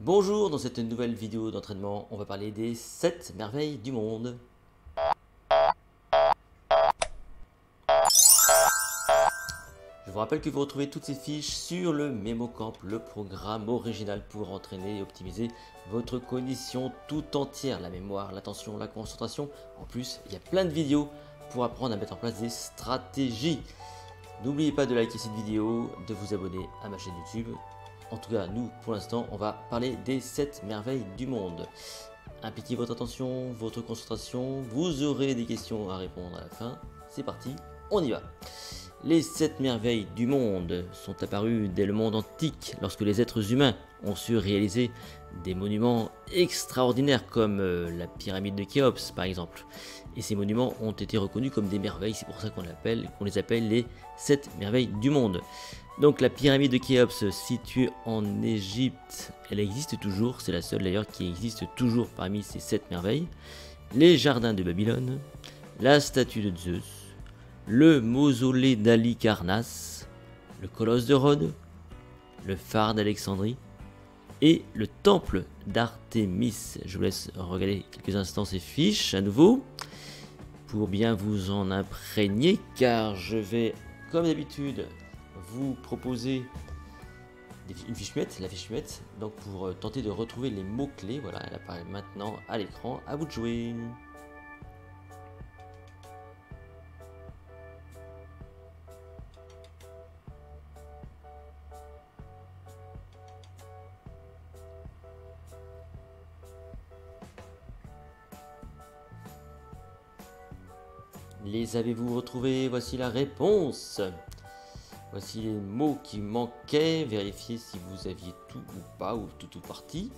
Bonjour, dans cette nouvelle vidéo d'entraînement, on va parler des 7 merveilles du monde. Je vous rappelle que vous retrouvez toutes ces fiches sur le MemoCamp, le programme original pour entraîner et optimiser votre cognition tout entière, la mémoire, l'attention, la concentration. En plus, il y a plein de vidéos pour apprendre à mettre en place des stratégies. N'oubliez pas de liker cette vidéo, de vous abonner à ma chaîne YouTube. En tout cas, nous, pour l'instant, on va parler des 7 merveilles du monde. Impliquez votre attention, votre concentration, vous aurez des questions à répondre à la fin. C'est parti, on y va. Les 7 merveilles du monde sont apparues dès le monde antique, lorsque les êtres humains ont su réaliser des monuments extraordinaires comme la pyramide de Khéops par exemple. Et ces monuments ont été reconnus comme des merveilles, c'est pour ça qu'on les appelle les 7 merveilles du monde. Donc la pyramide de Khéops située en Égypte, elle existe toujours, c'est la seule d'ailleurs qui existe toujours parmi ces 7 merveilles. Les jardins de Babylone, la statue de Zeus, le mausolée d'Halicarnasse, le colosse de Rhodes, le phare d'Alexandrie et le temple d'Artémis. Je vous laisse regarder quelques instants ces fiches à nouveau pour bien vous en imprégner, car je vais, comme d'habitude, vous proposer une fiche muette, la fiche muette, donc pour tenter de retrouver les mots-clés. Voilà, elle apparaît maintenant à l'écran, à vous de jouer. Les avez-vous retrouvés? Voici la réponse. Voici les mots qui manquaient. Vérifiez si vous aviez tout ou pas, ou tout ou partie.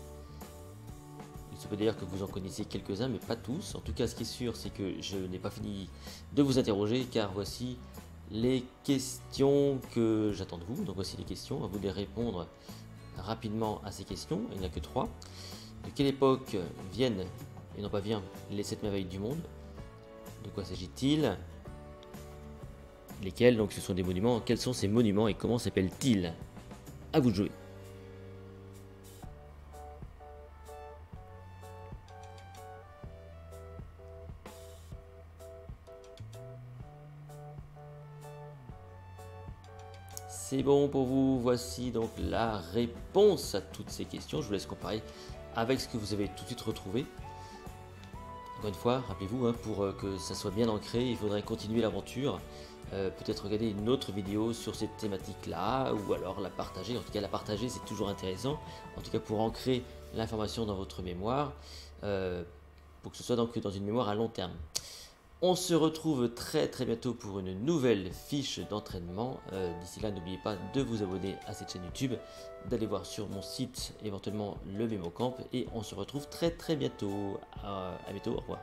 Il se peut d'ailleurs que vous en connaissiez quelques-uns, mais pas tous. En tout cas, ce qui est sûr, c'est que je n'ai pas fini de vous interroger, car voici les questions que j'attends de vous. Donc voici les questions, à vous de répondre rapidement à ces questions. Il n'y en a que 3. De quelle époque viennent, et non pas vient, les 7 merveilles du monde? De quoi s'agit-il? Lesquels? Donc ce sont des monuments. Quels sont ces monuments et comment s'appellent-ils? À vous de jouer. C'est bon pour vous. Voici donc la réponse à toutes ces questions. Je vous laisse comparer avec ce que vous avez tout de suite retrouvé. Encore une fois, rappelez-vous, pour que ça soit bien ancré, il faudrait continuer l'aventure. Peut-être regarder une autre vidéo sur cette thématique-là, ou alors la partager. En tout cas, la partager, c'est toujours intéressant. En tout cas, pour ancrer l'information dans votre mémoire, pour que ce soit donc dans une mémoire à long terme. On se retrouve très bientôt pour une nouvelle fiche d'entraînement. D'ici là, n'oubliez pas de vous abonner à cette chaîne YouTube, d'aller voir sur mon site éventuellement le MemoCamp, et on se retrouve très bientôt. À bientôt, au revoir.